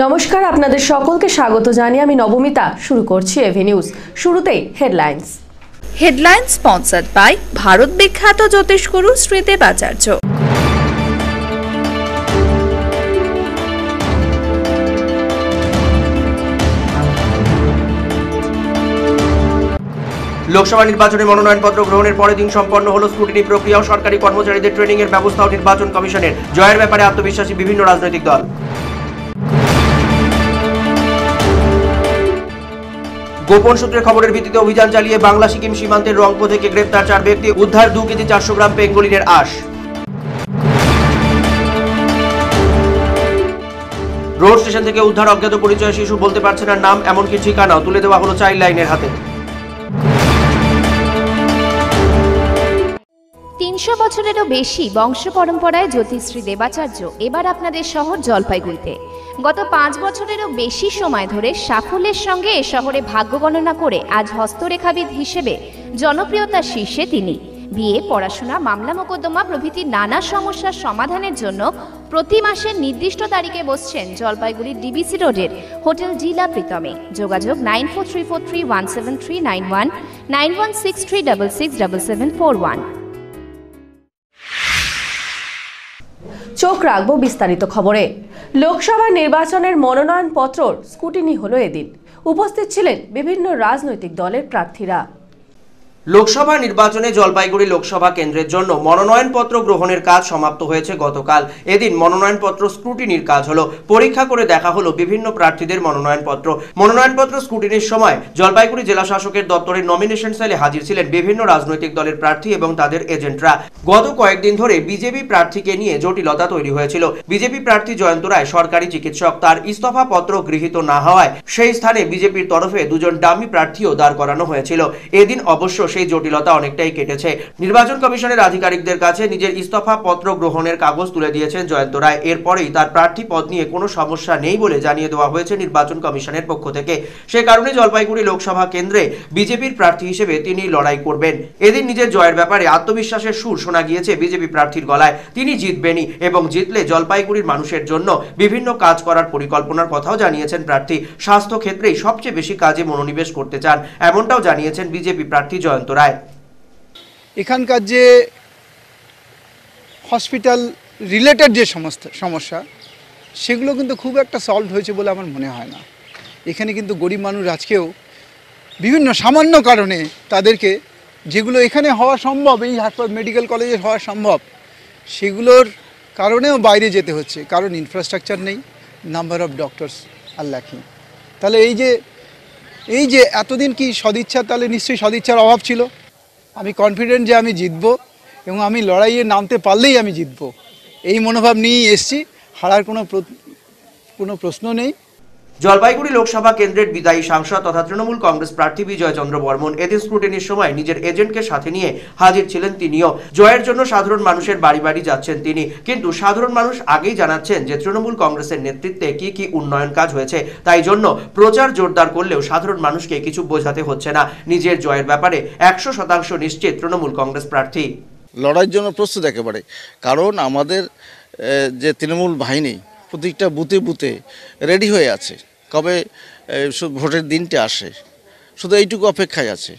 নমস্কার, আপনাদের সকলকে স্বাগত জানিয়ে আমি নবমিতা শুরু করছি এভি নিউজ। শুরুতেই হেডলাইন্স। স্পন্সর্ড বাই ভারত বিখ্যাত জ্যোতিষগুরু শ্রী দেবাচার্য। লোকসভা নির্বাচনে মনোনয়নপত্র গ্রহণের পরের দিন সম্পন্ন হলো স্ক্রুটিনি প্রক্রিয়া ও সরকারি কর্মচারীদের ট্রেনিং এর ব্যবস্থা ও নির্বাচন কমিশনের জয়ের ব্যাপারে আত্মবিশ্বাসী বিভিন্ন রাজনৈতিক দল। গোপন সূত্রে খবরের ভিত্তিতে অভিযান চালিয়ে বাংলা সিকিম সীমান্তের রংপুর থেকে গ্রেপ্তার 4 ব্যক্তি, উদ্ধার 2 কেজি 400 গ্রাম পেঙ্গোলিনের আঁশ। রোড স্টেশন থেকে উদ্ধার অজ্ঞাত পরিচয় শিশু, বলতে পারছে না নাম, এমনকি ঠিকানাও তুলে দেওয়া হলো চাইল্ড লাইনের হাতে। ৩০০ বছরেরও বেশি বংশ পরম্পরায় জ্যোতিশ্রী দেবাচার্য এবার আপনাদের শহর জলপাইগুড়িতে। গত 5 বছরেরও বেশি সময় ধরে সাফল্যের সঙ্গে এ শহরে ভাগ্য গণনা করে আজ হস্তরেখাবিদ হিসেবে জনপ্রিয়তার শীর্ষে তিনি। বিয়ে, পড়াশোনা, মামলা মোকদ্দমা প্রভৃতি নানা সমস্যার সমাধানের জন্য প্রতি মাসের নির্দিষ্ট তারিখে বসছেন জলপাইগুড়ির ডিবিসি রোডের হোটেল জিলা প্রীতমে। যোগাযোগ 9434317391, 9163667741। চোখ রাখবো বিস্তারিত খবরে। লোকসভা নির্বাচনের মনোনয়নপত্র স্ক্রুটিনি হলো এদিন। উপস্থিত ছিলেন বিভিন্ন রাজনৈতিক দলের প্রার্থীরা। লোকসভা নির্বাচনে জলপাইগুড়ি লোকসভা কেন্দ্রের জন্য মনোনয়নপত্র গ্রহণের কাজ সমাপ্ত হয়েছে গতকাল। এদিন মনোনয়নপত্র স্ক্রুটিনির কাজ হলো। পরীক্ষা করে দেখা হলো বিভিন্ন প্রার্থীদের মনোনয়নপত্র স্ক্রুটিনির সময় জলপাইগুড়ি জেলা শাসকের দপ্তরের নমিনেশন সেলে হাজির ছিলেন বিভিন্ন রাজনৈতিক দলের প্রার্থী এবং তাদের এজেন্টরা। গত কয়েকদিন ধরে বিজেপি প্রার্থীকে নিয়ে জটিলতা তৈরি হয়েছিল। বিজেপি প্রার্থী জয়ন্ত রায় সরকারি চিকিৎসক, তার ইস্তফা পত্র গৃহীত না হওয়ায় সেই স্থানে বিজেপির তরফে 2জন ডামি প্রার্থীও দাঁড় করানো হয়েছিল। এদিন অবশ্য সেই জটিলতা অনেকটাই কেটেছে। নির্বাচন কমিশনের আধিকারিকদের কাছে নিজের ইস্তফা পত্র গ্রহণের কাগজ তুলে দিয়েছেন জয়ন্ত রায়। এরপরেই তার প্রার্থী পদ নিয়ে কোনো সমস্যা নেই বলে জানিয়ে দেওয়া হয়েছে নির্বাচন কমিশনের পক্ষ থেকে। সে কারণে জলপাইগুড়ি লোকসভা কেন্দ্রে বিজেপির প্রার্থী হিসেবে তিনি লড়াই করবেন। এদিন নিজের জয়ের ব্যাপারে আত্মবিশ্বাসের সুর শোনা গিয়েছে বিজেপি প্রার্থীর গলায়। তিনি জিতবেনই এবং জিতলে জলপাইগুড়ির মানুষের জন্য বিভিন্ন কাজ করার পরিকল্পনার কথাও জানিয়েছেন প্রার্থী। স্বাস্থ্য ক্ষেত্রেই সবচেয়ে বেশি কাজে মনোনিবেশ করতে চান, এমনটাও জানিয়েছেন বিজেপি প্রার্থী জয়ন্ত রায়। এখানকার যে হসপিটাল রিলেটেড যে সমস্যা সেগুলো কিন্তু খুব একটা সলভ হয়েছে বলে আমার মনে হয় না। এখানে কিন্তু গরিব মানুষ আজকেও বিভিন্ন সামান্য কারণে তাদেরকে, যেগুলো এখানে হওয়া সম্ভব, এই মেডিকেল কলেজে হওয়া সম্ভব, সেগুলোর কারণেও বাইরে যেতে হচ্ছে, কারণ ইনফ্রাস্ট্রাকচার নেই, নাম্বার অফ ডক্টরস আর ল্যাকিং। তাহলে এই যে এতদিন কি সদিচ্ছা, তাহলে নিশ্চয়ই সদিচ্ছার অভাব ছিল। আমি কনফিডেন্ট যে আমি জিতব এবং আমি লড়াইয়ে নামতে পারলেই আমি জিতব, এই মনোভাব নিয়েই এসছি। হারার কোনো প্রশ্ন নেই। জলপাইগুড়ি লোকসভা কেন্দ্রের বিদায়ী সাংসদ তথা তৃণমূল কংগ্রেস প্রার্থী বিজয় চন্দ্র বর্মন এদিন স্ক্রুটিনির সময় নিজের এজেন্টকে সাথে নিয়ে হাজির ছিলেন তিনিও। জয়ের জন্য সাধারণ মানুষের বাড়ি বাড়ি যাচ্ছেন তিনি, কিন্তু সাধারণ মানুষ আগেই জানাচ্ছেন যে তৃণমূল কংগ্রেসের নেতৃত্বে কি কি উন্নয়ন কাজ হয়েছে। তাই জন্য প্রচার জোরদার করলেও সাধারণ মানুষকে কিছু বোঝাতে হচ্ছে না। নিজের জয়ের ব্যাপারে 100% নিশ্চিত তৃণমূল কংগ্রেস প্রার্থী। লড়াইয়ের জন্য প্রস্তুত একেবারে, কারণ আমাদের যে তৃণমূল বাহিনী প্রত্যেকটা বুথে বুথে রেডি হয়ে আছে। কবে ভোটের দিনটা আসে শুধু এইটুকু অপেক্ষায় আছে।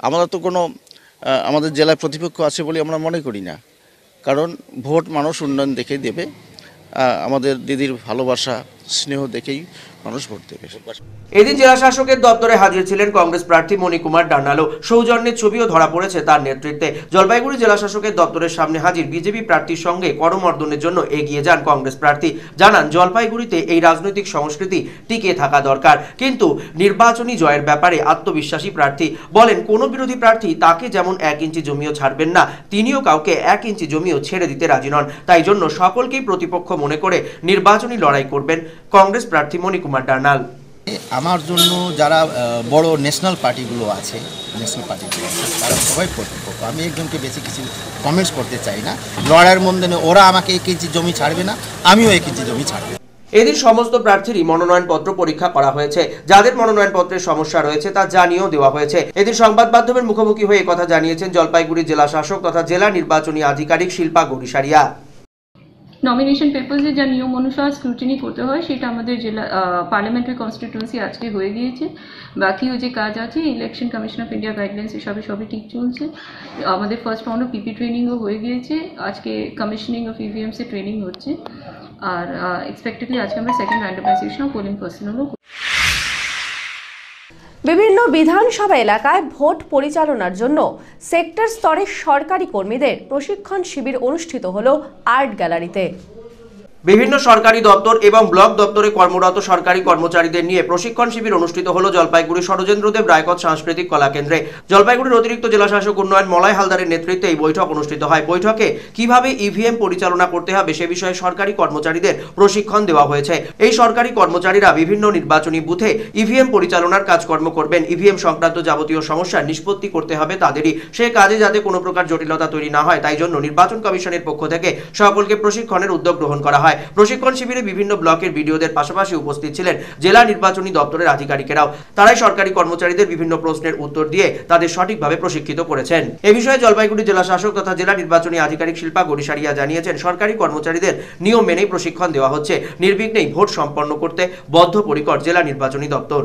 আমরা তো কোনো আমাদের জেলায় প্রতিপক্ষ আছে বলে আমরা মনে করি না, কারণ ভোট মানুষ উন্নয়ন দেখেই দেবে। আমাদের দিদির ভালোবাসা স্নেহ দেখেই মানুষ ভোট দেবে। এদিন জেলা শাসকের দপ্তরে হাজির ছিলেন কংগ্রেস প্রার্থী মণিকুমার ডান্নালো। সৌজন্যের ছবিও ধরা পড়েছে তার নেতৃত্বে। জলপাইগুড়ি জেলা শাসকের দপ্তরের সামনে হাজির বিজেপি প্রার্থীর সঙ্গে করমর্দনের জন্য এগিয়ে যান কংগ্রেস প্রার্থী। জানান জলপাইগুড়িতে এই রাজনৈতিক সংস্কৃতি টিকে থাকা দরকার, কিন্তু নির্বাচনী জয়ের ব্যাপারে আত্মবিশ্বাসী প্রার্থী। বলেন কোনো বিরোধী প্রার্থী তাকে যেমন 1 ইঞ্চি জমিও ছাড়বেন না, তিনিও কাউকে 1 ইঞ্চি জমিও ছেড়ে দিতে রাজি নন। তাই জন্য সকলকেই প্রতিপক্ষ মনে করে নির্বাচনী লড়াই করবেন কংগ্রেস প্রার্থী মণিকুমার ডান্নাল। আমার জন্য যারা বড় ন্যাশনাল পার্টিগুলো আছে তারা সবাই প্রতিপক্ষ। আমি একজনকে বেশি কিছু কমেন্টস করতে চাই না। লড়াইয়ের মধ্যে ওরা আমাকে 1 ইঞ্চি জমি ছাড়বে না, আমিও 1 ইঞ্চি জমি ছাড়বে। এদিন সমস্ত প্রার্থীরই মনোনয়নপত্র পরীক্ষা করা হয়েছে। যাদের মনোনয়নপত্রের সমস্যা রয়েছে তা জানিয়েও দেওয়া হয়েছে। এদিন সংবাদ মাধ্যমের মুখোমুখি হয়ে কথা জানিয়েছেন জলপাইগুড়ি জেলা শাসক তথা জেলা নির্বাচনী আধিকারিক শিল্পা গরিসারিয়া। নমিনেশন পেপারসে যা নিয়ম অনুসার স্ক্রুটিনি করতে হয় সেটা আমাদের জেলা পার্লামেন্টারি কনস্টিটিউয়েন্সি আজকে হয়ে গিয়েছে। বাকিও যে কাজ আছে election commission of India guidelines সবই ঠিক চলছে। আমাদের ফার্স্ট রাউন্ড অফ পিপি ট্রেনিংও হয়ে গিয়েছে, আজকে কমিশনিং অফ ইভিএমসে ট্রেনিং হচ্ছে, আর এক্সপেক্টেডলি আজকে আমরা সেকেন্ড র্যান্ডমাইজেশন অফ পোলিং পার্সোনালও। বিভিন্ন বিধানসভা এলাকায় ভোট পরিচালনার জন্য সেক্টর স্তরে সরকারি কর্মীদের প্রশিক্ষণ শিবির অনুষ্ঠিত হলো আর্ট গ্যালারিতে। বিভিন্ন সরকারি দপ্তর এবং ব্লক দপ্তরে কর্মরত সরকারি কর্মচারীদের নিয়ে প্রশিক্ষণ শিবির অনুষ্ঠিত হলো জলপাইগুড়ি সরোজেন্দ্রদেব রায়কত সাংস্কৃতিক কলা কেন্দ্রে। জলপাইগুড়ির অতিরিক্ত জেলাশাসক উন্নয়ন মলয় হালদারের নেতৃত্বে এই বৈঠক অনুষ্ঠিত হয়। বৈঠকে কিভাবে ইভিএম পরিচালনা করতে হবে সে বিষয়ে সরকারি কর্মচারীদের প্রশিক্ষণ দেওয়া হয়েছে। এই সরকারি কর্মচারীরা বিভিন্ন নির্বাচনী বুথে ইভিএম পরিচালনার কাজকর্ম করবেন। ইভিএম সংক্রান্ত যাবতীয় সমস্যার নিষ্পত্তি করতে হবে তাদেরই, সে কাজে যাতে কোনো প্রকার জটিলতা তৈরি না হয় তাই জন্য নির্বাচন কমিশনের পক্ষ থেকে সকলকে প্রশিক্ষণের উদ্যোগ গ্রহণ করা হয়। প্রশিক্ষণ শিবিরে বিভিন্ন ব্লকের বিডিওদের পাশাপাশি উপস্থিত ছিলেন জেলা নির্বাচনী দপ্তরের আধিকারিকেরাও। তারাই সরকারি কর্মচারীদের বিভিন্ন প্রশ্নের উত্তর দিয়ে তাদের সঠিকভাবে প্রশিক্ষিত করেছেন। এ বিষয়ে জলপাইগুড়ি জেলা শাসক তথা জেলা নির্বাচনী আধিকারিক শিল্পা গরিসারিয়া জানিয়েছেন, সরকারি কর্মচারীদের নিয়ম মেনেই প্রশিক্ষণ দেওয়া হচ্ছে। নির্বিঘ্নেই ভোট সম্পন্ন করতে বদ্ধপরিকর জেলা নির্বাচনী দপ্তর।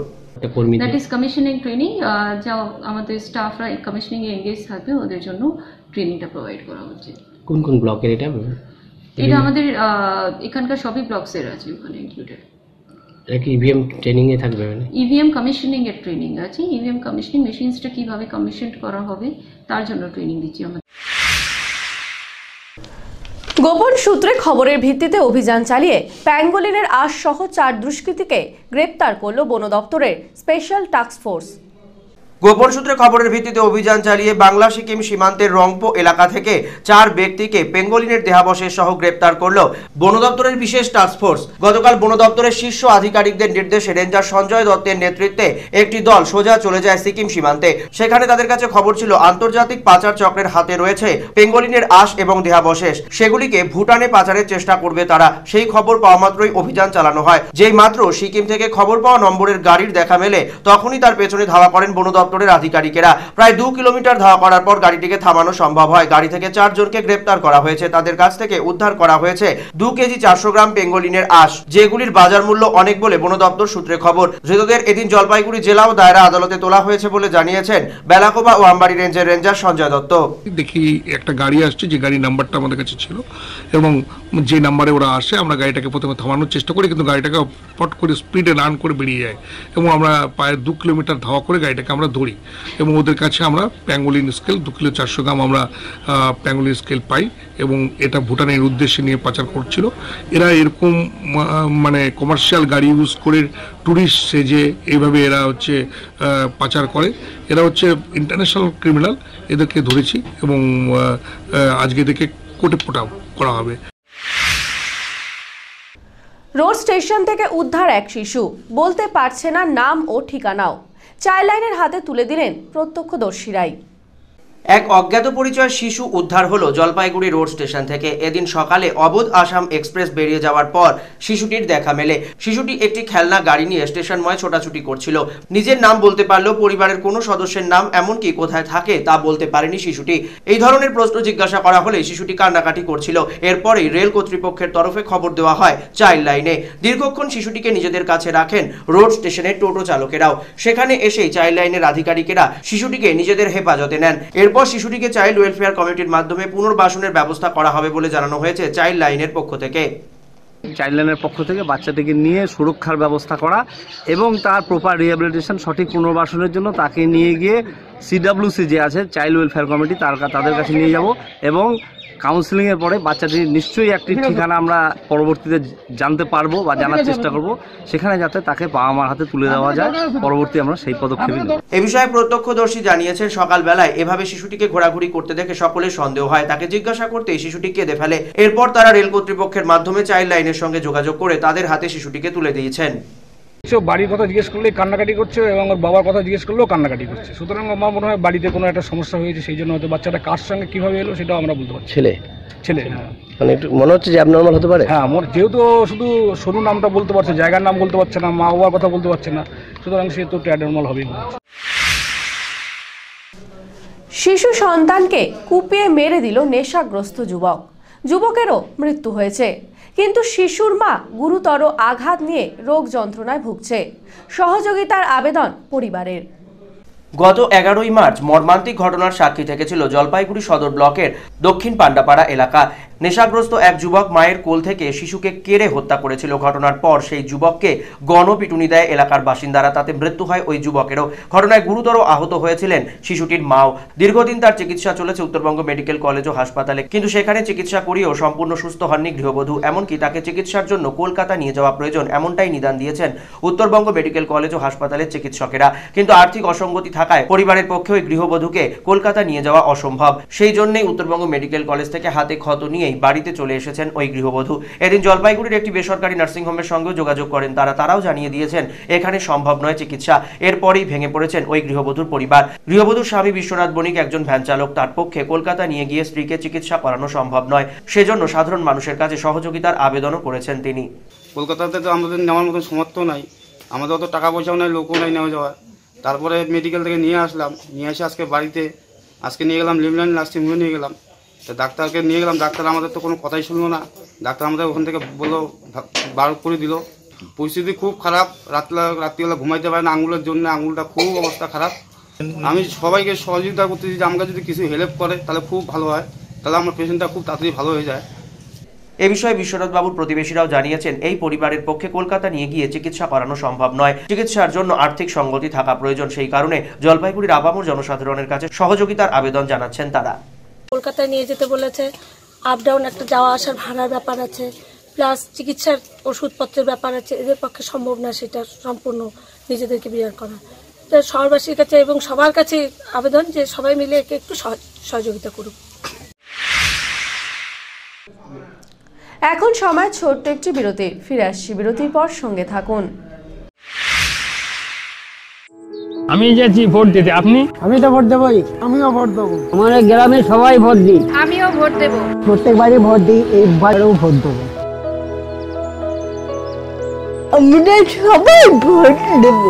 দ্যাট ইজ কমিশনিং ট্রেনিং, যা আমাদের স্টাফরা কমিশনিং এ এনগেজ থাকবে ওদের জন্য ট্রেনিংটা প্রোভাইড করা হচ্ছে। কোন কোন ব্লকের এটা? এটা আমাদের এখানকার সবই ব্লকসের আছে ওখানে ইনক্লুডেড। এটা কি ইভিএম ট্রেনিং এ থাকবে? মানে ইভিএম কমিশনিং এর ট্রেনিং আছে, ইভিএম কমিশনিং মেশিনসটা কিভাবে কমিশন করা হবে তার জন্য ট্রেনিং দিচ্ছি আমরা। গোপন সূত্রে খবরের ভিত্তিতে অভিযান চালিয়ে প্যাঙ্গোলিনের আশ সহ 4 দুষ্কৃতীকে গ্রেপ্তার করল বন দপ্তরের স্পেশাল টাস্ক ফোর্স। গোপন সূত্রে খবরের ভিত্তিতে অভিযান চালিয়ে বাংলা সিকিম সীমান্তের রংপো এলাকা থেকে 4 ব্যক্তিকে পেঙ্গোলিনের দেহাবশেষ সহ গ্রেপ্তার করল বন দপ্তরের বিশেষ টাস্কফোর্স। গতকাল বন দপ্তরের শীর্ষ আধিকারিকদের নির্দেশে রেঞ্জার সঞ্জয় দত্তের নেতৃত্বে একটি দল সোজা চলে যায় সিকিম সীমান্তে। সেখানে তাদের কাছে খবর ছিল আন্তর্জাতিক পাচার চক্রের হাতে রয়েছে পেঙ্গোলিনের আশ এবং দেহাবশেষ, সেগুলিকে ভুটানে পাচারের চেষ্টা করবে তারা। সেই খবর পাওয়া মাত্রই অভিযান চালানো হয়। যেই মাত্র সিকিম থেকে খবর পাওয়া নম্বরের গাড়ির দেখা মেলে তখনই তার পেছনে ধাওয়া করেন বন দপ্তরের আধিকারিকেরা। প্রায় 2 কিলোমিটার ধাওয়া করার পর গাড়িটিকে থামানো সম্ভব হয়। গাড়ি থেকে 4 জনকে গ্রেপ্তার করা হয়েছে। তাদের কাছ থেকে উদ্ধার করা হয়েছে 2 কেজি 400 গ্রাম পেঙ্গোলিনের আঁশ, যেগুলির বাজার মূল্য অনেক বলে বন দপ্তর সূত্রে খবর। ধৃতদের এদিন জলপাইগুড়ি জেলা ও দায়রা আদালতে তোলা হয়েছে বলে জানিয়েছেন বেলাকোবা ও আমবাড়ি রেঞ্জের রেঞ্জার সঞ্জয় দত্ত। দেখি একটা গাড়ি আসছে, যে গাড়ির নাম্বারটা আমাদের কাছে ছিল এবং যে নাম্বারে ওরা আসে আমরা গাড়িটাকে প্রথমে থামানোর চেষ্টা করি, কিন্তু গাড়িটাকে পট করে স্পিডে রান করে বেরিয়ে যায় এবং আমরা প্রায় 2 কিলোমিটার ধাওয়া করে গাড়িটাকে আমরা ধরি এবং ওদের কাছে আমরা প্যাঙ্গোলিন স্কেল 2 কিলো 400 গ্রাম আমরা প্যাঙ্গোলিন স্কেল পাই এবং এটা ভুটানের উদ্দেশ্যে নিয়ে পাচার করছিল। এরা এরকম মানে কমার্শিয়াল গাড়ি ইউজ করে ট্যুরিস্ট সেজে এইভাবে এরা হচ্ছে পাচার করে। এরা হচ্ছে ইন্টারন্যাশনাল ক্রিমিনাল। এদেরকে ধরেছি এবং আজকে এদেরকে কোর্টে পোটাও করা হবে। রোড স্টেশন থেকে উদ্ধার এক শিশু, বলতে পারছে না নাম ও ঠিকানাও। চাইল্ড লাইনের হাতে তুলে দিলেন প্রত্যক্ষদর্শীরাই। এক অজ্ঞাত পরিচয় শিশু উদ্ধার হলো জলপাইগুড়ি রোড স্টেশন থেকে। এদিন সকালে অবোধ আসাম এক্সপ্রেস বেরিয়ে যাওয়ার পর শিশুটির দেখা মেলে। শিশুটি একটি খেলনা গাড়ি নিয়ে স্টেশনময় ছোটাছুটি করছিল। নিজের নাম বলতে পারলেও পরিবারের কোনো সদস্যের নাম এমনকি কোথায় থাকে তা বলতে পারেনি শিশুটি। এই ধরনের প্রশ্ন জিজ্ঞাসা করা হলে শিশুটি কান্নাকাটি করছিল। এরপরেই রেল কর্তৃপক্ষের তরফে খবর দেওয়া হয় চাইল্ড লাইনে। দীর্ঘক্ষণ শিশুটিকে নিজেদের কাছে রাখেন রোড স্টেশনের টোটো চালকেরাও। সেখানে এসেই চাইল্ড লাইনের আধিকারিকেরা শিশুটিকে নিজেদের হেফাজতে নেন। এরপর শিশুটিকে চাইল্ড ওয়েলফেয়ার কমিটির মাধ্যমে পুনর্বাসনের ব্যবস্থা করা হবে বলে জানানো হয়েছে চাইল্ড লাইনের পক্ষ থেকে। চাইল্ড লাইনের পক্ষ থেকে বাচ্চাটিকে নিয়ে সুরক্ষার ব্যবস্থা করা এবং তার প্রপার রিহ্যাবিলিটেশন সঠিক পুনর্বাসনের জন্য তাকে নিয়ে গিয়ে সিডব্লিউসি যে আছে চাইল্ড ওয়েলফেয়ার কমিটি তাদের কাছে নিয়ে যাব এবং কাউন্সিলিংয়ের পরে বাচ্চাটির নিশ্চয়ই একটি ঠিকানা আমরা পরবর্তীতে জানতে পারবো বা জানার চেষ্টা করব, সেখানে যাতে তাকে বাবা মার হাতে তুলে দেওয়া যায়। পরবর্তী আমরা সেই পদক্ষেপই নেব। এ বিষয়ে প্রত্যক্ষদর্শী জানিয়েছেন সকালবেলায় এভাবে শিশুটিকে ঘোরাঘুরি করতে দেখে সকলের সন্দেহ হয়। তাকে জিজ্ঞাসা করতে শিশুটি কেঁদে ফেলে। এরপর তারা রেল কর্তৃপক্ষের মাধ্যমে চাইল্ড লাইনের সঙ্গে যোগাযোগ করে তাদের হাতে শিশুটিকে তুলে দিয়েছেন। বাড়ির কথা জিজ্ঞেস করলে কান্নাকাটি করছে এবং ওর বাবার কথা জিজ্ঞেস করলেও কান্নাকাটি করছে। সুতরাং আমার মনে হয় বাড়িতে কোনো একটা সমস্যা হয়েছে, সেই জন্য হয়তো বাচ্চাটা কার সঙ্গে কিভাবে এলো সেটাও আমরা বলতে পারছি। ছেলে হ্যাঁ, মানে একটু মনে হচ্ছে যে অ্যাবনর্মাল হতে পারে। হ্যাঁ, আমার যেহেতু শুধু সরু নামটা বলতে পারছে, জায়গার নাম বলতে পারছে না, মা বাবার কথা বলতে পারছে না, সুতরাং সে তো অ্যাবনর্মাল হবেই। শিশু সন্তানকে কুপিয়ে মেরে দিল নেশাগ্রস্ত যুবক। যুবকেরও মৃত্যু হয়েছে, কিন্তু শিশুর মা গুরুতর আঘাত নিয়ে রোগ যন্ত্রণায় ভুগছে। সহযোগিতার আবেদন পরিবারের। গত 11ই মার্চ মর্মান্তিক ঘটনার সাক্ষী থেকেছিল জলপাইগুড়ি সদর ব্লকের দক্ষিণ পান্ডাপাড়া এলাকা। নেশাগ্রস্ত এক যুবক মায়ের কোল থেকে শিশুকে কেড়ে হত্যা করেছিল। ঘটনার পর সেই যুবককে গণপিটুনি দেয় এলাকার বাসিন্দারা, তাতে মৃত্যু হয় ওই যুবকেরও। ঘটনায় গুরুতর আহত হয়েছিলেন শিশুটির মাও। দীর্ঘদিন তার চিকিৎসা চলেছে উত্তরবঙ্গ মেডিকেল কলেজ ও হাসপাতালে, কিন্তু সেখানে চিকিৎসা করিয়েও সম্পূর্ণ সুস্থ হননি গৃহবধূ। এমনকি তাকে চিকিৎসার জন্য কলকাতা নিয়ে যাওয়া প্রয়োজন, এমনটাই নিদান দিয়েছেন উত্তরবঙ্গ মেডিকেল কলেজ ও হাসপাতালের চিকিৎসকেরা। কিন্তু আর্থিক অসঙ্গতি থাকায় পরিবারের পক্ষে ওই গৃহবধূকে কলকাতা নিয়ে যাওয়া অসম্ভব। সেই জন্যই উত্তরবঙ্গ মেডিকেল কলেজ থেকে হাতে ক্ষত নিয়ে বাড়িতে চলে এসেছেন ওই গৃহবধূ। এদিন জলপাইগুড়ির একটি বেসরকারি নার্সিংহোমের সঙ্গেও যোগাযোগ করেন তারাও জানিয়ে দিয়েছেন এখানে সম্ভব নয় চিকিৎসা। এরপরেই ভেঙে পড়েছেন ওই গৃহবধূর পরিবার। গৃহবধূর স্বামী বিশ্বনাথ বণিক একজন ভ্যান চালক, তার পক্ষে কলকাতা নিয়ে গিয়ে স্ত্রীকে চিকিৎসা করানো সম্ভব নয়। সেজন্য সাধারণ মানুষের কাছে সহযোগিতার আবেদনও করেছেন তিনি। কলকাতাতে তো আমাদের নেওয়ার মতো সামর্থ্য নাই, আমাদের অত টাকা পয়সাও নাই, লোকও নাই নেওয়া যাওয়া। তারপরে মেডিকেল থেকে নিয়ে আসলাম, নিয়ে এসে আজকে নিয়ে গেলাম লিমল্যান্ড নার্সিংহোমে নিয়ে গেলাম। তো ডাক্তারকে নিয়ে গেলাম, ডাক্তার আমাদের তো কোনো কথাই শুনলো না। ডাক্তার আমাদের ওখান থেকে বললো, বার করে দিল। পরিস্থিতি খুব খারাপ, রাত্রিবেলা ঘুমাইতে পারে না আঙুলের জন্য, আঙুলটা খুব অবস্থা খারাপ। আমি সবাইকে সহযোগিতা করতেছি যে আমাকে যদি কিছু হেল্প করে তাহলে খুব ভালো হয়, তাহলে আমার পেশেন্টটা খুব তাড়াতাড়ি ভালো হয়ে যায়। এ বিষয়ে বিশ্বনাথ বাবুর প্রতিবেশীরাও জানিয়েছেন এই পরিবারের পক্ষে কলকাতা নিয়ে গিয়ে চিকিৎসা করানো সম্ভব নয়। চিকিৎসার জন্য আর্থিক সঙ্গতি থাকা প্রয়োজন। সেই কারণে জলপাইগুড়ির আপামর জনসাধারণের কাছে সহযোগিতার আবেদন জানাচ্ছেন তারা। কলকাতায় নিয়ে যেতে বলেছে, আপ ডাউন একটা যাওয়া আসার ভাড়ার ব্যাপার আছে, প্লাস চিকিৎসার ওষুধপত্রের ব্যাপার আছে। এদের পক্ষে সম্ভব না সেটা সম্পূর্ণ নিজেদেরকে বিয়ার করা। তো শহরবাসীর কাছে এবং সবার কাছে আবেদন যে সবাই মিলে একে একটু সহযোগিতা করুক। এখন সময় ছোট্ট একটি বিরতি, ফিরে আসছি বিরতির পর, সঙ্গে থাকুন। আমি যাচ্ছি ভোট দিতে, আপনি? আমি তো ভোট দেবই। আমিও ভোট দেবো। আমাদের গ্রামে সবাই ভোট দিই। আমিও ভোট দেব। প্রত্যেকবারই ভোট দিই, এইবারেও ভোট দেবো। আমরা সবাই ভোট দেব।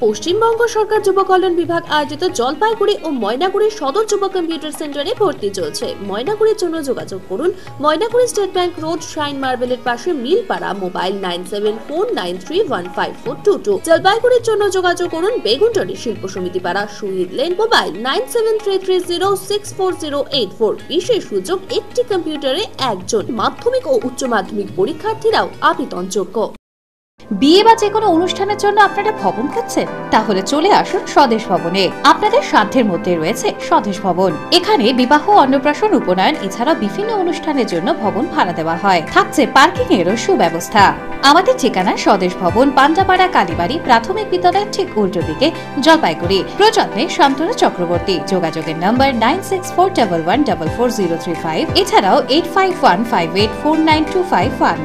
পশ্চিমবঙ্গ সরকার যুব কল্যাণ বিভাগ আয়োজিত জলপাইগুড়ি ও ময়নাগুড়ি সদর যুব কম্পিউটার সেন্টারে ভর্তি চলছে। ময়নাগুড়ির জন্য যোগাযোগ করুন Maynaguri state bank road, shine মার্বেলের পাশে, মিলপাড়া। মোবাইল 9749325422। জলপাইগুড়ির জন্য যোগাযোগ করুন বেগুনটরি শিল্প সমিতি পাড়া, শহীদ লেন। মোবাইল 9733064084। বিশেষ সুযোগ, একটি কম্পিউটারে একজন। মাধ্যমিক ও উচ্চ মাধ্যমিক পরীক্ষার্থীরাও আবেদনযোগ্য। বিয়ে বা যে কোনো অনুষ্ঠানের জন্য আপনারা ভবন খুঁজছেন? তাহলে চলে আসুন স্বদেশ ভবনে। আপনাদের সাধ্যের মধ্যে রয়েছে স্বদেশ ভবন। এখানে বিবাহ, অন্নপ্রাশন, উপনয়ন এছাড়া বিভিন্ন অনুষ্ঠানের জন্য ভবন ভাড়া দেওয়া হয়। থাকছে পার্কিং এরও সুব্যবস্থা। আমাদের ঠিকানা স্বদেশ ভবন, পান্ডাপাড়া কালীবাড়ি প্রাথমিক বিদ্যালয়ের ঠিক উল্টো দিকে, জলপাইগুড়ি। প্রযত্নে শান্তনু চক্রবর্তী। যোগাযোগের নম্বর 9641144035, এছাড়াও 8515849251।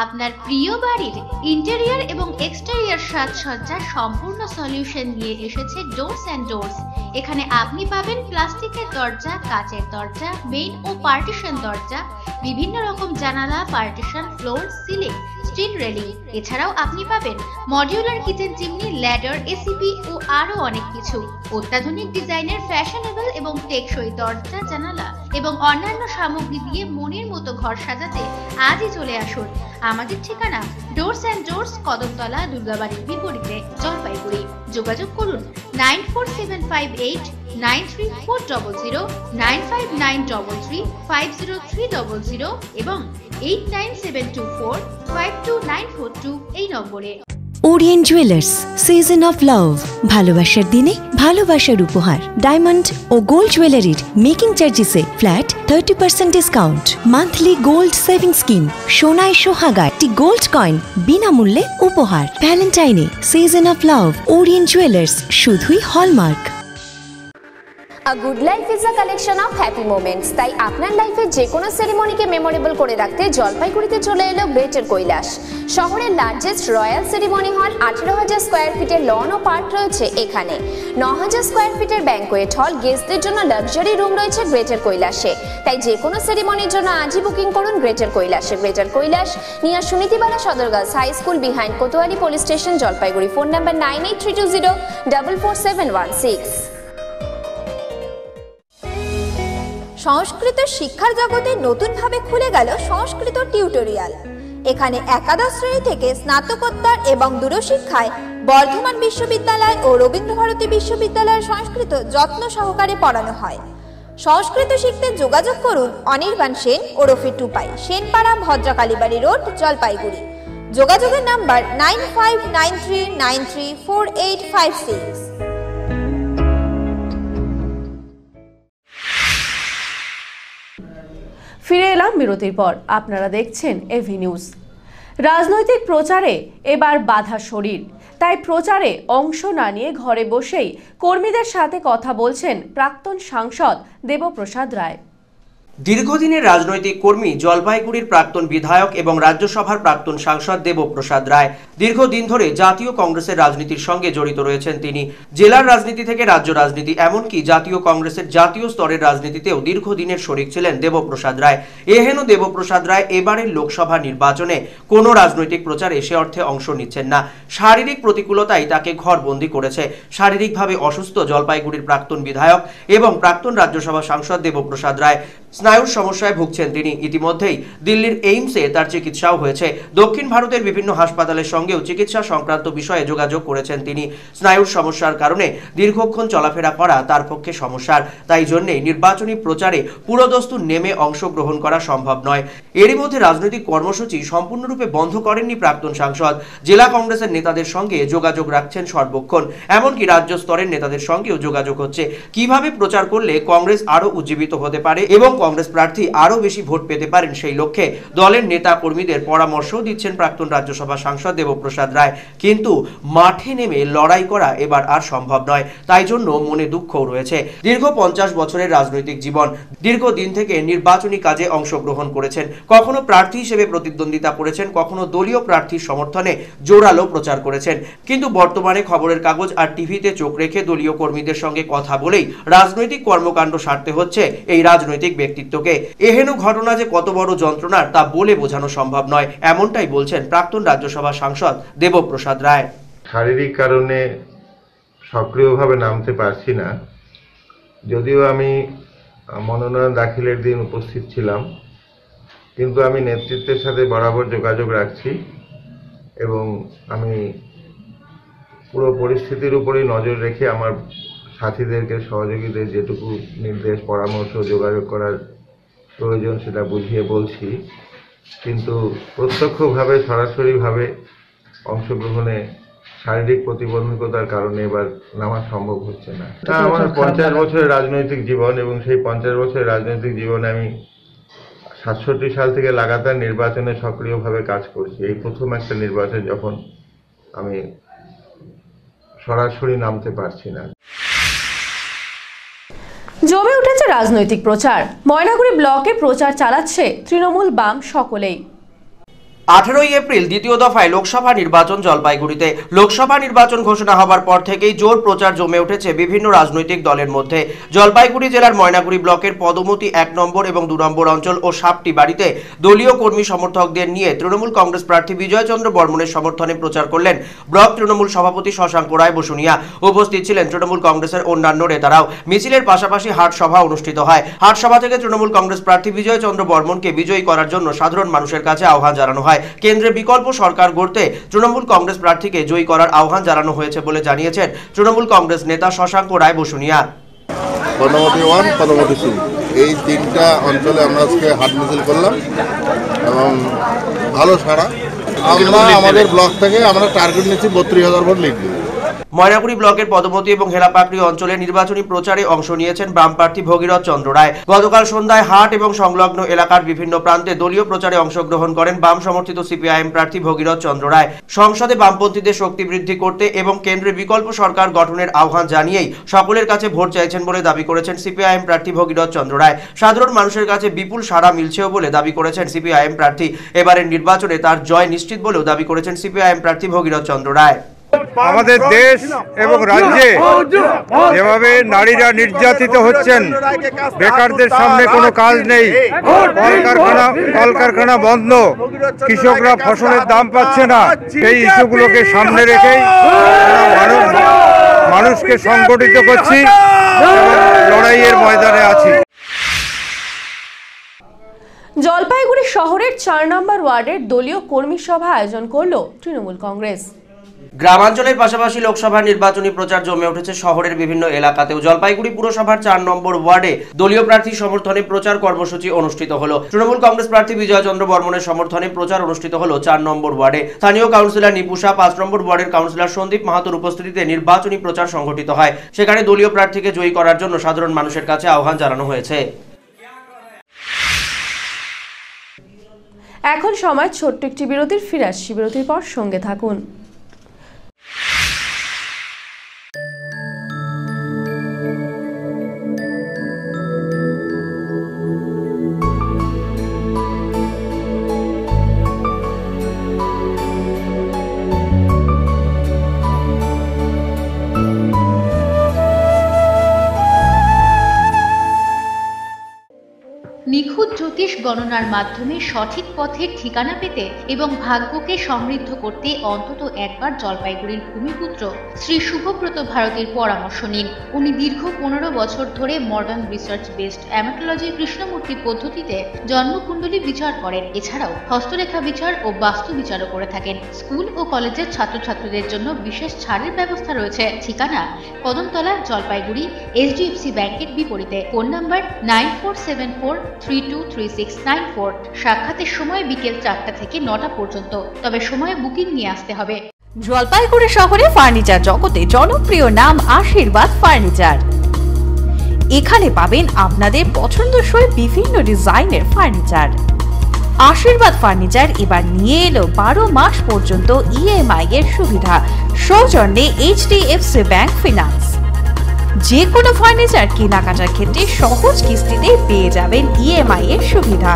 আপনার প্রিয় বাড়ির ইন্টেরিয়র এবং এক্সটেরিয়র সাজসজ্জার সম্পূর্ণ সলিউশন নিয়ে এসেছে ডোরস অ্যান্ড ডোরস। এখানে আপনি পাবেন প্লাস্টিকের দরজা, কাচের দরজা, মেইন ও পার্টিশন দরজা, বিভিন্ন রকম জানালা, partition, floor, ceiling, steel railing. এছাড়াও আপনি পাবেন modular kitchen chimney, ladder, ACP ও আরো অনেক কিছু। অত্যাধুনিক ডিজাইনের ফ্যাশনেবল এবং টেকসই দরজা, জানালা এবং অন্যান্য সামগ্রী দিয়ে মনের মতো ঘর সাজাতে আজই চলে আসুন। আমাদের ঠিকানা ডোরস অ্যান্ড ডোরস, কদমতলা, দুর্গাবাড়ির বিপরীতে, জলপাইগুড়ি। যোগাযোগ করুন 9475893400, 9593350300 এবং 8972452942 এই নম্বরে। Orient jewellers, season of love. ভালোবাসার দিনে ভালোবাসার উপহার। ডায়মন্ড ও গোল্ড জুয়েলারির মেকিং চার্জেসে flat 30% discount. Monthly gold saving scheme. সোনায় সোহাগা একটি গোল্ড কয়েন বিনামূল্যে উপহার। ভ্যালেন্টাইনে season of love. Orient jewellers, শুধুই hallmark. A good life is a collection of happy moments. তাই আপনার লাইফে যে কোনো সেরিমনিকে মেমোরেবল করে রাখতে জলপাইগুড়িতে চলে এলো গ্রেটার কৈলাস। শহরের লার্জেস্ট রয়্যাল সেরিমনি হল 18,000 স্কোয়ার ফিটের লন ও পার্ক রয়েছে এখানে। 9,000 স্কোয়ার ফিটের ব্যাংকোয়েট হল, গেস্টদের জন্য লাক্সারি রুম রয়েছে গ্রেটার কৈলাসে। তাই যে কোনো সেরিমনির জন্য আজই বুকিং করুন গ্রেটার কৈলাসে। Greater Kailash near Sunitibala Sadar girls high school behind Kotwali police station, Jalpaiguri. Phone number 9832044716। Sanskrit শিক্ষার জগতে নতুনভাবে খুলে গেল সংস্কৃত টিউটোরিয়াল। এখানে একাদশ শ্রেণী থেকে স্নাতকোত্তর এবং দূরশিক্ষায় বর্ধমান বিশ্ববিদ্যালয় ও রবীন্দ্রভারতী বিশ্ববিদ্যালয়ের সংস্কৃত যত্ন সহকারে পড়ানো হয়। সংস্কৃত শিখতে যোগাযোগ করুন অনির্বাণ সেন ওরফে টুপাই, সেনপাড়া, ভদ্রকালীবাড়ি রোড, জলপাইগুড়ি। যোগাযোগের নাম্বার 9593934856। ফিরে এলাম বিরতির পর। আপনারা দেখছেন এভি নিউজ। রাজনৈতিক প্রচারে এবার বাধা শরীর, তাই প্রচারে অংশ না নিয়ে ঘরে বসেই কর্মীদের সাথে কথা বলছেন প্রাক্তন সাংসদ দেবপ্রসাদ রায়। দীর্ঘদিনের রাজনৈতিক কর্মী, জলপাইগুড়ির প্রাক্তন বিধায়ক এবং রাজ্যসভার প্রাক্তন সাংসদ দেবপ্রসাদ রায় দীর্ঘদিন ধরে জাতীয় কংগ্রেসের রাজনীতির সঙ্গে জড়িত রয়েছেন তিনি। জেলার রাজনীতি থেকে রাজ্য রাজনীতি, এমনকি জাতীয় কংগ্রেসের জাতীয় স্তরের রাজনীতিতেও দীর্ঘদিনের শরিক ছিলেন দেবপ্রসাদ রায়। এহেন দেবপ্রসাদ রায় এবারের লোকসভা নির্বাচনে কোনো রাজনৈতিক প্রচারে সে অর্থে অংশ নিচ্ছেন না। শারীরিক প্রতিকূলতাই তাকে ঘরবন্দি করেছে। শারীরিকভাবে অসুস্থ জলপাইগুড়ির প্রাক্তন বিধায়ক এবং প্রাক্তন রাজ্যসভা সাংসদ দেবপ্রসাদ রায়। স্নায়ুর সমস্যায় ভুগছেন তিনি। ইতিমধ্যেই দিল্লির এইমসে তার চিকিৎসাও হয়েছে। দক্ষিণ ভারতের বিভিন্ন হাসপাতালের সঙ্গেও চিকিৎসা সংক্রান্ত বিষয়ে যোগাযোগ করেছেন তিনি। স্নায়ুর সমস্যার কারণে দীর্ঘক্ষণ চলাফেরা করা তার পক্ষে সমস্যার, তাই জন্যে নির্বাচনী প্রচারে পুরোদস্তু নেমে অংশগ্রহণ করা সম্ভব নয়। এরই মধ্যে রাজনৈতিক কর্মসূচি সম্পূর্ণরূপে বন্ধ করেননি প্রাক্তন সাংসদ। জেলা কংগ্রেসের নেতাদের সঙ্গে যোগাযোগ রাখছেন সর্বক্ষণ, এমনকি রাজ্য স্তরের নেতাদের সঙ্গেও যোগাযোগ হচ্ছে। কিভাবে প্রচার করলে কংগ্রেস আরো উজ্জীবিত হতে পারে এবং কংগ্রেস প্রার্থী আরো বেশি ভোট পেতে পারেন, সেই লক্ষ্যে দলের নেতা কর্মীদের পরামর্শও দিচ্ছেন প্রাক্তন রাজ্যসভা সাংসদ দেবপ্রসাদ রায়। কিন্তু মাঠে নেমে লড়াই করা এবার আর সম্ভব নয়, তাই জন্য মনে দুঃখও রয়েছে। দীর্ঘ 50 বছরের রাজনৈতিক জীবন, দীর্ঘদিন থেকে নির্বাচনী কাজে অংশগ্রহণ করেছেন। কখনো প্রার্থী হিসেবে প্রতিদ্বন্দ্বিতা করেছেন, কখনো দলীয় প্রার্থীর সমর্থনে জোরালো প্রচার করেছেন। কিন্তু বর্তমানে খবরের কাগজ আর টিভিতে চোখ রেখে দলীয় কর্মীদের সঙ্গে কথা বলেই রাজনৈতিক কর্মকাণ্ড সারতে হচ্ছে এই রাজনৈতিক ব্যক্তিত্বকে। এহেন ঘটনা যে কত বড় যন্ত্রণার তা বলে বোঝানো সম্ভব নয়, এমনটাই বলছেন প্রাক্তন রাজ্যসভা সাংসদ দেবপ্রসাদ রায়। শারীরিক কারণে সক্রিয়ভাবে নামতে পারছি না, যদিও আমি মনোনয়ন দাখিলের দিন উপস্থিত ছিলাম, কিন্তু আমি নেতৃত্বের সাথে বরাবর যোগাযোগ রাখছি এবং আমি পুরো পরিস্থিতির উপরেই নজর রেখে আমার সাথীদেরকে, সহযোগীদের যেটুকু নির্দেশ, পরামর্শ, যোগাযোগ করার প্রয়োজন সেটা বুঝিয়ে বলছি। কিন্তু প্রত্যক্ষভাবে, সরাসরিভাবে অংশগ্রহণে শারীরিক প্রতিবন্ধকতার কারণে এবার নামা সম্ভব হচ্ছে না। আমার 50 বছরের রাজনৈতিক জীবন, এবং সেই 50 বছরের রাজনৈতিক জীবনে আমি 67 সাল থেকে লাগাতার নির্বাচনে সক্রিয়ভাবে কাজ করছি। এই প্রথম একটা নির্বাচন যখন আমি সরাসরি নামতে পারছি না। জমে উঠেছে রাজনৈতিক প্রচার। ময়নাগুড়ি ব্লকে প্রচার চালাচ্ছে তৃণমূল বাম সকলেই। 18 এপ্রিল দ্বিতীয় দফায় লোকসভা নির্বাচন জলপাইগুড়িতে। লোকসভা নির্বাচন ঘোষণা হবার পর থেকেই জোর প্রচার জমে উঠেছে বিভিন্ন রাজনৈতিক দলের মধ্যে। জলপাইগুড়ি জেলার ময়নাগুড়ি ব্লকের পদমতি 1 নম্বর এবং 2 নম্বর অঞ্চল ও সাপটি বাড়িতে দলীয় কর্মী সমর্থকদের নিয়ে তৃণমূল কংগ্রেস প্রার্থী বিজয় চন্দ্র বর্মনের সমর্থনে প্রচার করলেন ব্লক তৃণমূল সভাপতি শশাঙ্ক রায় বসুনিয়া। উপস্থিত ছিলেন তৃণমূল কংগ্রেসের অন্যান্য নেতারাও। মিছিলের পাশাপাশি হাট সভা অনুষ্ঠিত হয়। হাট সভা থেকে তৃণমূল কংগ্রেস প্রার্থী বিজয় চন্দ্র বর্মনকে বিজয়ী করার জন্য সাধারণ মানুষের কাছে আহ্বান জানানো হয়। কেন্দ্রে বিকল্প সরকার গড়তে তৃণমূল কংগ্রেস প্রার্থীকে জয়ী করার আহ্বান জানানো হয়েছে বলে জানিয়েছেন তৃণমূল কংগ্রেস নেতা শশাঙ্ক রায় বসুনিয়া। পদমতি 1, পদমতি 2 এই 3টা অঞ্চলে আমরা আজকে হাট মিছিল করলাম এবং ভালো সাড়া। আমরা আমাদের ব্লক থেকে আমরা টার্গেট নিচ্ছি 32,000 ভোট লিড দেব। ময়নাগুড়ি ব্লকের পদমতি এবং হেলাপাকড়ি অঞ্চলে নির্বাচনী প্রচারে অংশ নিয়েছেন বাম প্রার্থী ভগীরথ চন্দ্র রায়। গতকাল সন্ধ্যায় হাট এবং সংলগ্ন এলাকার বিভিন্ন প্রান্তে দলীয় প্রচারে অংশগ্রহণ করেন বাম সমর্থিত সিপিআইএম প্রার্থী ভগীরথ চন্দ্র রায়। সংসদে বামপন্থীদের শক্তি বৃদ্ধি করতে এবং কেন্দ্রে বিকল্প সরকার গঠনের আহ্বান জানিয়েই সকলের কাছে ভোট চাইছেন বলে দাবি করেছেন সিপিআইএম প্রার্থী ভগীরথ চন্দ্র রায়। সাধারণ মানুষের কাছে বিপুল সাড়া মিলছেও বলে দাবি করেছেন সিপিআইএম প্রার্থী। এবারের নির্বাচনে তার জয় নিশ্চিত বলেও দাবি করেছেন সিপিআইএম প্রার্থী ভগীরথ চন্দ্র রায়। আমাদের দেশ এবং রাজ্যে যেভাবে নারীরা নির্যাতিত হচ্ছেন, বেকারদের সামনে কোনো কাজ নেই, কলকারখানা বন্ধ, কৃষকরা ফসলের দাম পাচ্ছে না, এই ইস্যুগুলোকে সামনে রেখেই মানুষকে সংগঠিত করছি এবং লড়াইয়ের ময়দানে আছি। জলপাইগুড়ি শহরের 4 নম্বর ওয়ার্ডের দলীয় কর্মী সভা আয়োজন করল তৃণমূল কংগ্রেস। গ্রামাঞ্চলের পাশাপাশি লোকসভা নির্বাচনী প্রচার জমে উঠেছে শহরের বিভিন্ন এলাকাতেও। জলপাইগুড়ি পুরসভার 4 নম্বর ওয়ার্ডে দলীয় প্রার্থী সমর্থনে প্রচার কর্মসূচি অনুষ্ঠিত হলো। তৃণমূল কংগ্রেস প্রার্থী বিজয় চন্দ্র বর্মনের সমর্থনে প্রচার অনুষ্ঠিত হলো 4 নম্বর ওয়ার্ডে। স্থানীয় কাউন্সিলর নিপুষা, 5 নম্বর ওয়ার্ডের কাউন্সিলর সন্দীপ মাহাতোর উপস্থিতিতে নির্বাচনী প্রচার সংগঠিত হয়। সেখানে দলীয় প্রার্থীকে জয়ী করার জন্য সাধারণ মানুষের কাছে আহ্বান জানানো হয়েছে। এখন সময় ছোট্ট একটি বিরতির। ফিরে আসছি বিরতির পর, সঙ্গে থাকুন। নিখুঁত জ্যোতিষ গণনার মাধ্যমে সঠিক পথের ঠিকানা পেতে এবং ভাগ্যকে সমৃদ্ধ করতে অন্তত একবার জলপাইগুড়ির ভূমিপুত্র শ্রী শুভব্রত ভারতীর পরামর্শ নিন। উনি দীর্ঘ 15 বছর ধরে মডার্ন রিসার্চ বেসড অ্যামাটোলজি কৃষ্ণমূর্তি পদ্ধতিতে জন্মকুণ্ডলী বিচার করেন। এছাড়াও হস্তরেখা বিচার ও বাস্তু বিচারও করে থাকেন। স্কুল ও কলেজের ছাত্রছাত্রীদের জন্য বিশেষ ছাড়ের ব্যবস্থা রয়েছে। ঠিকানা কদমতলা, জলপাইগুড়ি, HDFC ব্যাংকের বিপরীতে। Phone number 9474323694। সাক্ষাতের সময় বিকেল 4টা থেকে 9টা পর্যন্ত, তবে সময় বুকিং নিয়ে আসতে হবে। জলপাইগুড়ি শহরে ফার্নিচার জগতে জনপ্রিয় নাম আশীর্বাদ ফার্নিচার। এখানে পাবেন আপনাদের পছন্দসই বিভিন্ন ডিজাইনের ফার্নিচার। আশীর্বাদ ফার্নিচার এবার নিয়ে এলো 12 মাস পর্যন্ত EMI এর সুবিধা, সৌজন্যে HDFC ব্যাংক ফিনান্স। যে কোনো ফার্নিচার কেনাকাটার ক্ষেত্রে সহজ কিস্তিতে পেয়ে যাবেন EMI এর সুবিধা।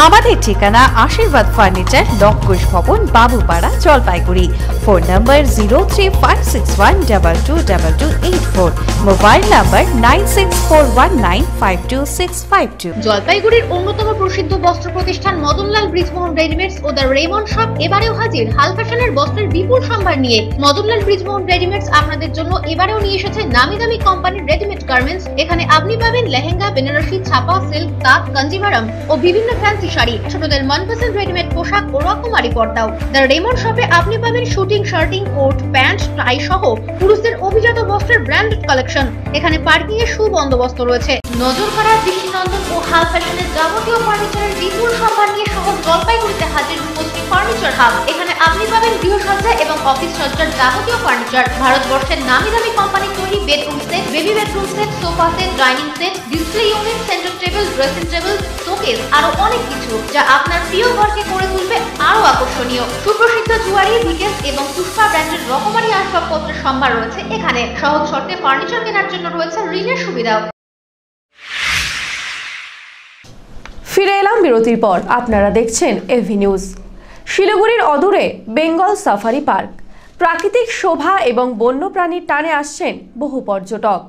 আমাদের ঠিকানা আশীর্বাদ ফার্নিচার, লক্ষোষ ভবন, Babupara, Jalpaiguri. Phone number 0356122284, mobile number 9641952652। জলপাইগুড়ির অন্যতম প্রসিদ্ধ বস্ত্র প্রতিষ্ঠান মদনলাল ব্রিজমোহন রেডিমেডস ও দ্য রেমন্ড শপ এবারেও হাজির হাল ফ্যাশনের বস্ত্রের বিপুল সম্ভার নিয়ে। মদনলাল ব্রিজমোহন রেডিমেডস আপনাদের জন্য এবারেও নিয়ে এসেছে নামি দামি কোম্পানির রেডিমেড গার্মেন্টস। এখানে আপনি পাবেন লেহেঙ্গা, বেনারসি, ছাপা, সিল্ক, তাঁত, কাঞ্জিভারম ও বিভিন্ন ফ্যান্সি শাড়ি, ছোটদের মনপসন্দ রেডিমেড পোশাক ও রকমারি পর্দাও। দ্য রেমন্ড শপে আপনি পাবেন শুটিং, শার্টিং, কোট, প্যান্ট, টাই সহ পুরুষদের অভিজাত বস্ত্রের ব্র্যান্ডেড কালেকশন। এখানে পার্কিং এর সুবন্দোবস্ত রয়েছে। নজর কাড়া, দৃষ্টিনন্দন ও হাল ফ্যাশনের যাবতীয় ফার্নিচারের বিপুল সম্ভার নিয়ে শহর জলপাইগুড়িতে হাজির রূপশ্রী ফার্নিচার হাব। এখানে আপনি পাবেন গৃহসজ্জা এবং অফিস সজ্জার যাবতীয় ফার্নিচার, ভারতবর্ষের নামি দামি কোম্পানি তৈরি bedroom set, baby bedroom set, sofa set, dining set, display unit, centre table, dressing table, showcase, আরো অনেক কিছু যা আপনার প্রিয় ঘরকে করে তুলবে আরো আকর্ষণীয়। সুপ্রসিদ্ধ জুয়ারি, ভিকেস এবং পুষ্পা ব্র্যান্ডের রকমারি আসবাবপত্রের সম্ভার রয়েছে এখানে। সহজ শর্তে ফার্নিচার কেনার জন্য রয়েছে ঋণের সুবিধাও। ফিরে এলাম বিরতির পর। আপনারা দেখছেন এভি নিউজ। শিলিগুড়ির অদূরে বেঙ্গল সাফারি পার্ক। প্রাকৃতিক শোভা এবং বন্যপ্রাণীর টানে আসছেন বহু পর্যটক।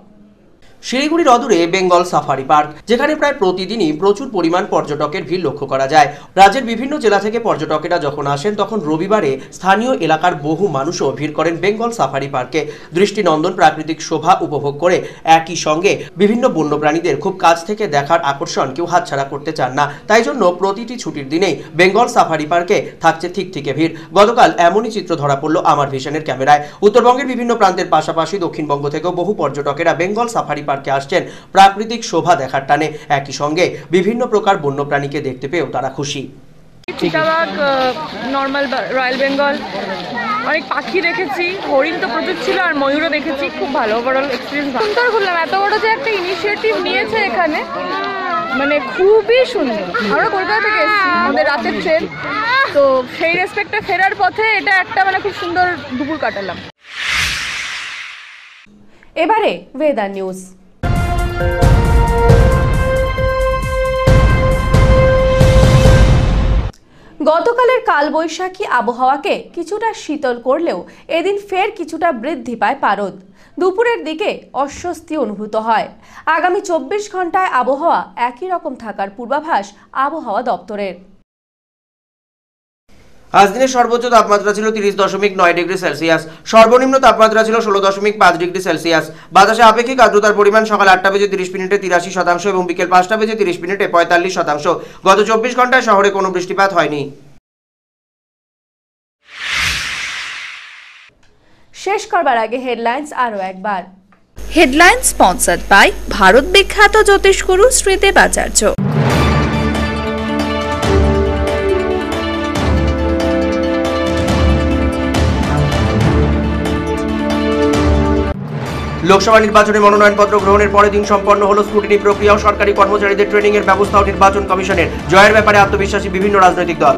শিলিগুড়ির অদূরে বেঙ্গল সাফারি পার্ক, যেখানে প্রায় প্রতিদিনই প্রচুর পরিমাণ পর্যটকের ভিড় লক্ষ্য করা যায়। রাজ্যের বিভিন্ন জেলা থেকে পর্যটকেরা যখন আসেন, তখন রবিবারে স্থানীয় এলাকার বহু মানুষও ভিড় করেন বেঙ্গল সাফারি পার্কে। দৃষ্টিনন্দন প্রাকৃতিক শোভা উপভোগ করে একই সঙ্গে বিভিন্ন বন্যপ্রাণীদের খুব কাছ থেকে দেখার আকর্ষণ কেউ হাতছাড়া করতে চান না। তাই জন্য প্রতিটি ছুটির দিনেই বেঙ্গল সাফারি পার্কে থাকছে ঠিকঠিকে ভিড়। গতকাল এমনই চিত্র ধরা পড়ল আমার ভিশনের ক্যামেরায়। উত্তরবঙ্গের বিভিন্ন প্রান্তের পাশাপাশি দক্ষিণবঙ্গ থেকেও বহু পর্যটকেরা বেঙ্গল সাফারি পার্কে আসছেন প্রাকৃতিক শোভা দেখার টানে। একই সঙ্গে বিভিন্ন প্রকার বন্যপ্রাণীকে দেখতে পেয়েও তারা খুশি। চিতাবাঘ, নর্মাল রয়্যাল বেঙ্গল, অনেক পাখি দেখেছি, হরিণ তো প্রচুর ছিল, আর ময়ূরও দেখেছি। খুব ভালো, ওভারঅল এক্সপিরিয়েন্স সুন্দর ঘুরলাম। এত বড় যে একটা ইনিশিয়েটিভ নিয়েছে এখানে, মানে খুবই সুন্দর। আমরা কলকাতা থেকে এসেছি, আমাদের রাতের ট্রেন, তো সেই রেসপেক্টে ফেরার পথে এটা একটা মানে খুব সুন্দর দুপুর কাটালাম। এবারে ওয়েদার নিউজ। গতকালের কালবৈশাখী আবহাওয়াকে কিছুটা শীতল করলেও এদিন ফের কিছুটা বৃদ্ধি পায় পারদ। দুপুরের দিকে অস্বস্তি অনুভূত হয়। আগামী 24 ঘন্টায় আবহাওয়া একই রকম থাকার পূর্বাভাস আবহাওয়া দপ্তরের। আজ দিনের সর্বোচ্চ তাপমাত্রা ছিল 30.9 ডিগ্রি সেলসিয়াস, সর্বনিম্ন তাপমাত্রা ছিল 16.5 ডিগ্রি সেলসিয়াস। বাতাসে আপেক্ষিক আর্দ্রতার পরিমাণ সকাল 8টা বেজে 30 মিনিটে 83% এবং বিকেল 5টা বেজে 30 মিনিটে 45%। গত 24 ঘন্টায় শহরে কোনো বৃষ্টিপাত হয়নি। শেষ করবার আগে হেডলাইন্স আরও একবার। হেডলাইন স্পন্সর্ড বাই ভারত বিখ্যাত জ্যোতিষগুরু শ্রী দেবাচার্য। লোকসভা নির্বাচনে মনোনয়নপত্র গ্রহণের পরের দিন সম্পন্ন হলো স্ক্রুটিনি প্রক্রিয়া ও সরকারি কর্মচারীদের ট্রেনিং এর ব্যবস্থা ও নির্বাচন কমিশনের। জয়ের ব্যাপারে আত্মবিশ্বাসী বিভিন্ন রাজনৈতিক দল।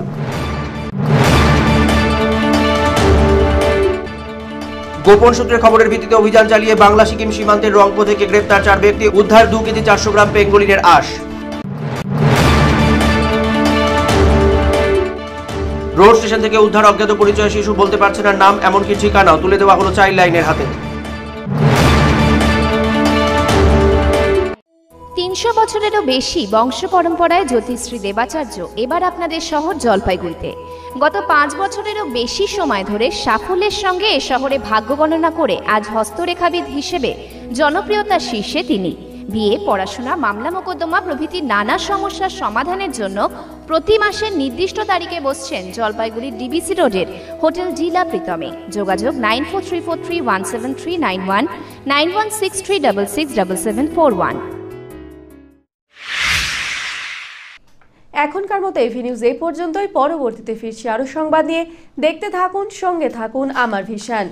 গোপন সূত্রে খবরের ভিত্তিতে অভিযান চালিয়ে বাংলা সিকিম সীমান্তের রংপুর থেকে গ্রেপ্তার 4 ব্যক্তি, উদ্ধার 2 কেজি 400 গ্রাম পেঙ্গোলিনের আঁশ। রোড স্টেশন থেকে উদ্ধার অজ্ঞাত পরিচয় শিশু, বলতে পারছে না নাম, এমনকি ঠিকানাও তুলে দেওয়া হলো চাইল্ড লাইনের হাতে। 300 বছরেরও বেশি বংশ পরম্পরায় জ্যোতিশ্রী দেবাচার্য এবার আপনাদের শহর জলপাইগুড়িতে। গত 5 বছরেরও বেশি সময় ধরে সাফল্যের সঙ্গে এ শহরে ভাগ্য গণনা করে আজ হস্তরেখাবিদ হিসেবে জনপ্রিয়তার শীর্ষে তিনি। বিয়ে, পড়াশোনা, মামলা মোকদ্দমা প্রভৃতি নানা সমস্যার সমাধানের জন্য প্রতি মাসের নির্দিষ্ট তারিখে বসছেন জলপাইগুড়ির ডিবিসি রোডের হোটেল ডিলা প্রীতমে। যোগাযোগ 9434317391, 9163667741। এখনকার মতো এভি নিউজ এই পর্যন্তই। পরবর্তীতে ফিরছি আরো সংবাদ নিয়ে। দেখতে থাকুন, সঙ্গে থাকুন আমার ভিশন।